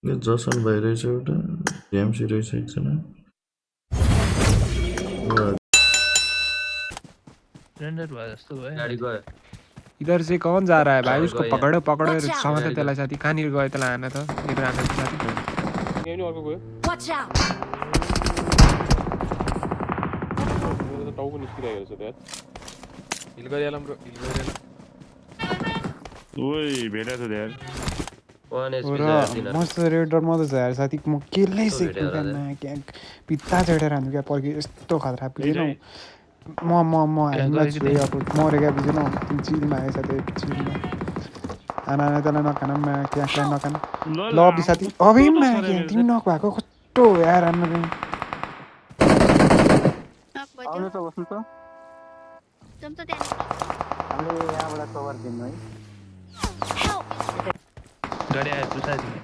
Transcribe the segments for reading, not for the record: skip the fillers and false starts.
यो जसन भइरहेछ एउटा जेएमसी रहेछ एकजना गाडी गयो इधर से कौन जा रहा है भाई उसको गयो पकड़ो पकड़ो Watch out! समाते त्यसलाई साथी कहाँनिर गयो त्यसलाई हान त मेरो हान साथी यही नि अर्को गयो Watch out! मेरो त टाउको निस्किरहेको छ त्यहाँ हिल गरिहालौँ ब्रो हिल गरिहालौँ ओइ भेटेको छ यार 1 HP र मस्त रेडर मात्रै छ यार साथी म केलै सेक्नु क्या क्या पित्ता चढेर हान्नु क्या पर्खि यस्तो खतरा बुझेनौ म हामीलाई छु अब मरेका बुझेनौ चिलमा आएछ त्यो चिलमा आना त्यसलाई नखान क्या क्या नखान ल अभि साथी अभि तिमी नखुवाएको कस्तो यार राम्रो आउनु त बस्नु त जम त त्यहाँ हामीले यहाँबाट कभर दिनु है गाडी आयो पुसाइदिनु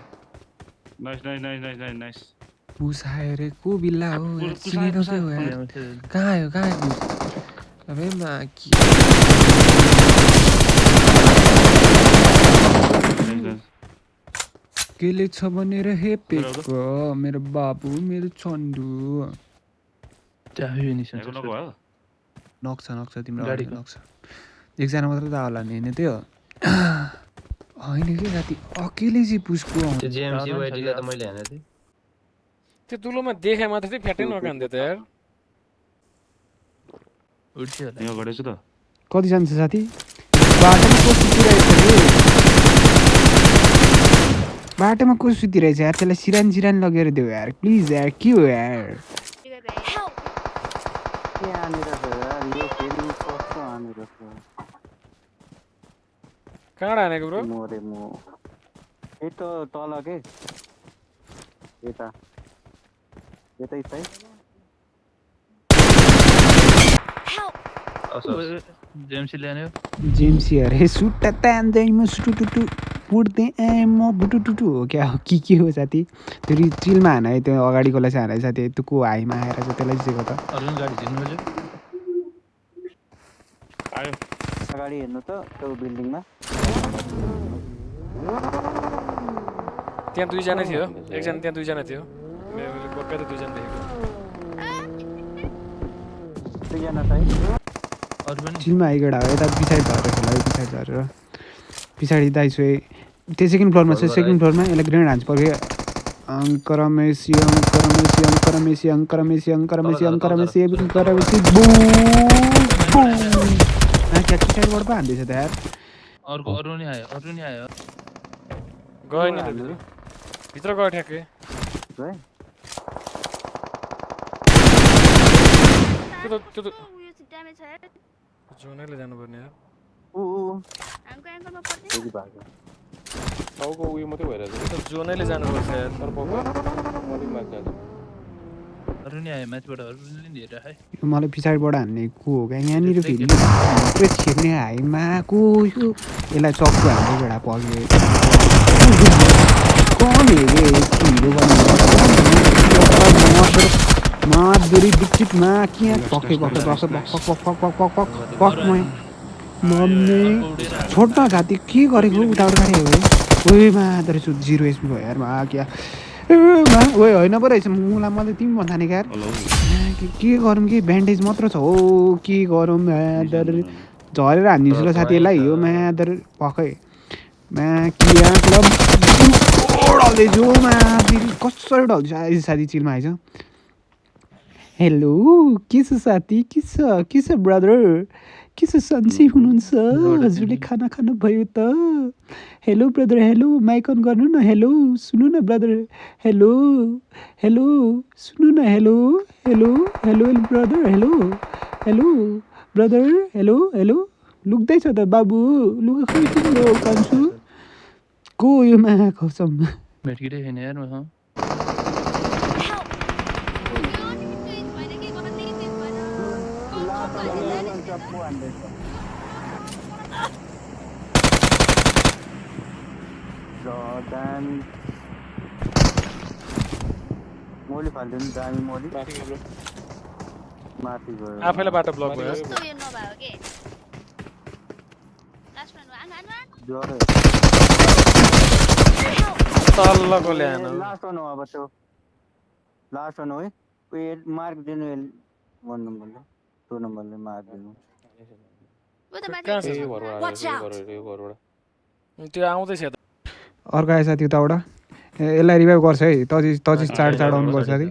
nice nice nice nice nice nice पुसायो रे को बिल्ला हो यार चिनेको के हो यार कहाँ आयो अबे मा के केले छ भनेर हेपेको मेरो बाबु मेरो चन्डु नक्छ तिम्रो गाडी नक्छ एकजना मात्र त होला नि हैन त्यो हैन के राति अकेले चाहिँ पुस्को त्यो जेएमसी वाइडीलाई त मैले हाने थिएँ त्यो दुलोमा देखे मात्र चाहिँ फ्याटै नकान्दे त यार उठ्यो होला यहाँ गरेछु त कति जान्छ साथी बाटोमा को सुतिरहेछ यार त्यसलाई सिरान लगेर देऊ यार प्लिज यार के हो यार के हानेर छ यार यो फेरि कस्तो हानेर छ कहाँबाट हानेको ब्रो मरे म यही त तल के यता साइड जेएमसी ल्याने हो जेएमसी अरे सुट्टा तान्दैमा सुटुटुटु पुट्दै म बुटुटुटु हो क्या हो के हो साथी त्यो चिलमा हान है त्यो अगाडिकोलाई चाहिँ हान है साथी त्यो को हाइमा आएर चाहिँ त्यसलाई चाहिँ त अरुण गाडी झिक्नु मैले आयो अगाडि हेर्नु त त्यो बिल्डिङमा त्यहाँ दुईजना थियो एकजना त्यहाँ दुईजना थियो मैले पक्का त दुईजना देखेको दुईजना चाहिँ अरु पनि चिलमा आइगडा हो यता पछाडि झरेर पछाडि दाइसो त्यो सेकेन्ड फ्लोरमा छ सेकेन्ड फ्लोरमा यसलाई ग्रेनेड हान्छ पर्यो अंकरमेसी क्या पछाडिबाट पो हान्दैछ त यार अर्को अरु नि आयो गयो नि त भित्र गयो ठ्याक्कै है त्यो त उयो ड्यामेज छ यार जोनैले जानुपर्ने यार ऊ हाम्रो एङ्कलमा पर्दैन फेरि भाग्यो टाउको उयो मात्रै भइरहेछ त्यो त जोनैले जानुपर्छ यार तर पक्का मैले माग्छ अरु नि आयो माथिबाट अरु नि लिएर है मलाई पछाडिबाट हान्ने को हो क्या यहाँनिर फेरि पुरै छिर्ने हाइमा को यो यसलाई चक्कु हान्ने बेला पग्यो कम हिरो माधुरी दीक्षितमा के पक्कै मम्मी छोड्न घाँती के गरेको उताबाट गाडी हो ओइ माधुर 0 एसपी भयो यार मा क्या ओइ होइन पो रहेछ मुला मैले तिमी भन्दा नि यार के गरौँ कि ब्यान्डेज मात्र छ हो के गरौँ माधुर झरेर हानिदिन्छु ल साथीहरूलाई हो माधुर पक्कै मा कि क्लब ढल्दैछु कसरी ढल्दैछ साथी चिलमा आइज हेलो के छ साथी के छ ब्रदर के छ सन्चै हुनुहुन्छ हजुरले खाना खानुभयो त hello brother hello mic on गर्नु न हेलो सुन्नु न ब्रदर हेलो सुन्नु न hello brother hello brother hello लुक्दैछ त बाबु लुगा खै तिम्रो कान्छु को यो मा खसम भेटकिरै छैन यार म जर्डन मोली फाल्दिनु दामी मोली माथि गयो आफैलाई बाटो ब्लक भयो यस्तो उयो नभयो के लास्ट वान आन ज्वरो तल्लको ल्याएन लास्ट वान हो अब त्यो लास्ट वान हो है उयो मार्क दिनु 1 नम्बरले 2 नम्बरले मार्क दिनु ऊ त माथि कहाँ छ छ। त्यो आउँदैछ त अर्को आएछ साथी उताबाट यसलाई रिभाइभ गर्छ है तजी चाड आउनुपर्छ साथी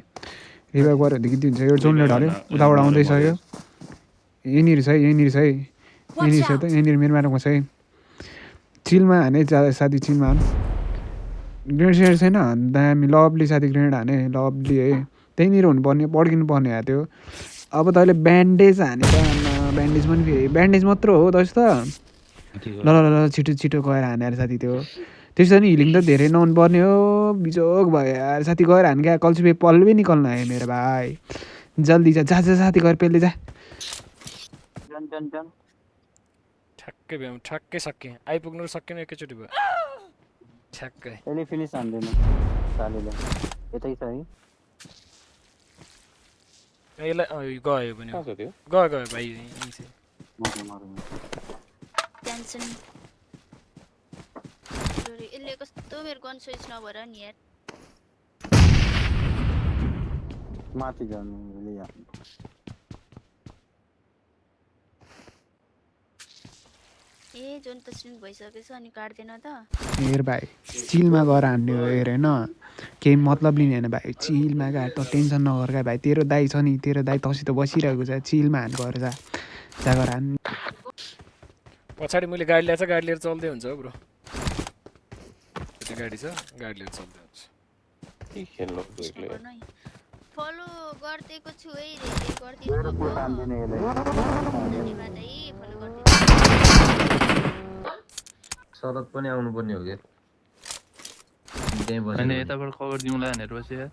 रिभाइभ गऱ्यो देखि दिन्छ यो जोनले ढल्यो उताबाट आउँदैछ यो यहीँनिर छ है यहीँनिर छ त यहीँनिर मेरो मार्गमा छ है चिलमा हाने साथी चिलमा हान ग्रेनेड सेनेड छैन दामी लभली साथी ग्रेनेड हाने लभली है त्यहीँनिर हुनुपर्ने पड्किनु पर्ने हो त्यो अब त अहिले ब्यान्डेज हाने त ब्यान्डेज पनि फेरि ब्यान्डेज मात्र हो त ल ल ल छिटो छिटो गएर हाने अरे साथी त्यो त्यसो नि हिलिङ त धेरै नहुनुपर्ने हो बिजोग भयो यार साथी गएर हान क्या कल्छी पल भी निकल्न आयो मेरो भाइ जल्दी जा जा साथी गएर पेले जा जन ठ्याक्कै भ्याउँ ठ्याक्कै सकेँ आइपुग्नु सकेन एकैचोटि भयो ठ्याक्कै यसले फिनिस हान्दैन सालीले यतै छ है यसलाई गयो पनि गयो भाइ टेन्सन यसले कस्तो मेरो गन स्विच नभएर नि यार माथि जानु लिया ए जोन त स्ट्रिङ भइसकेछ अनि काट्दैन त हेर भाइ चिलमा गएर हान्ने हो हेर होइन केही मतलब लिने होइन भाइ चिलमा गएर त टेन्सन नगर क्या भाइ तेरो दाइ छ नि तेरो दाइ तसित बसिरहेको छ चिलमा हान गएर जा गएर हान पछाडि मैले गाडी ल्याएको छ गाडी लिएर चल्दै हुन्छ ब्रो गाडी छ गाडी लिएर चल्दै हुन्छ फलो गर्दिएको छु है मेरो पुट हान्दिन यसले धन्यवाद है फलो गर्दिनु सडक पनि आउनु पर्ने हो क्या त्यही अनि बस्यो यताबाट कभर दिउँला भनेर बस्यो यार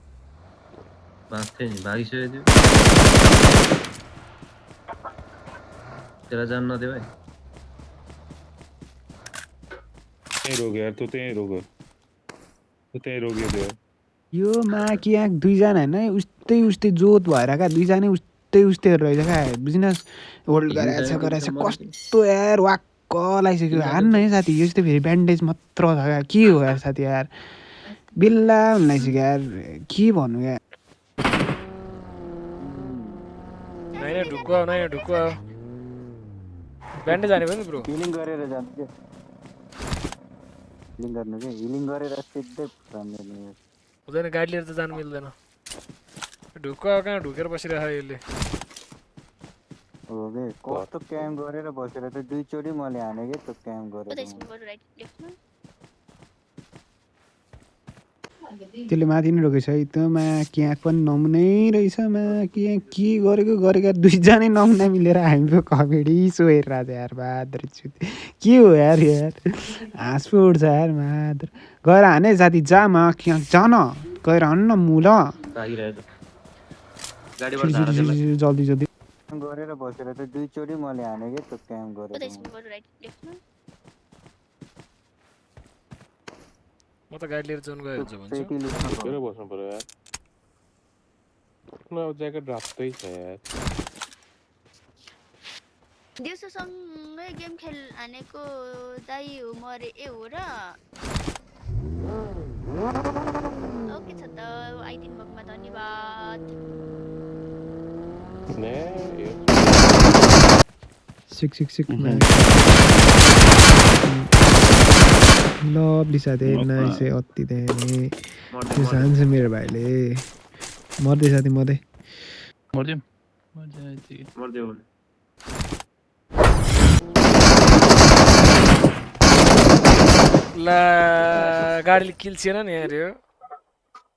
बाँच्थ्यो नि भागिसक्यो त्यो त्यसलाई जानु नदियो भाइ त्यहीँ रोक्यो यार तँ त्यहीँ रोक्यो त्यो यो माकिया दुईजना होइन उस्तै जोत भएर क्या दुईजना उस्तै रहेछ क्या बिजनेस होल्ड गराएको छ कस्तो यार वाक्क लगाइसक्यो हान्न है साथी यस्तो फेरि ब्यान्डेज मात्र छ क्या के हो यार साथी यार बिल्ला हुन लागिसक्यो यार के भन्नु क्या ढुक्क ब्यान्डेज हाने पनि ब्रो हिलिङ गरेर जानु के हिलिङ गर्नु के हिलिङ गरेर सिधै जान्दैन हुँदैन गाडी लिएर त जानु मिल्दैन ढुक्क कहाँ ढुकेर बसिरहेको यसले हो के कस्तो क्याम्प गरेर बसेर त दुईचोटि मैले हाने के त्यो क्याम्प गरेर राइट लेफ्टमा त्यसले माथि नै रोकेछ है त्यो क्याक पनि नमुनै रहेछ के गरेका दुईजनै नमुना मिलेर हामी पो कमेडी सो हेरिरहेको छ यार बहादुर के हो यार हाँस पो उठ्छ यार बहादुर गएर हाने साथी जा जान गएर हान न मुल जल्दी गरेर बसेर त दुईचोटि मैले हाने के त्यो क्याम्प गरेर राइट लेफ्टमा म त गाडी लिएर जोन गइहाल्छु भन्छु ढुकेर बस्नु पर्यो यार आफ्नो ज्याकेट रातै छ यार दिउँसोसँगै गेम खेल हानेको दाइ हो मरे ए हो र ओके छ त आइदिनु भएकोमा धन्यवाद सिक लभली साथी नाइस अति धेरै त्यो सान्छ मेरो भाइले मर्दै साथी मर्दै ला गाडीले किल छिएन नि यार यो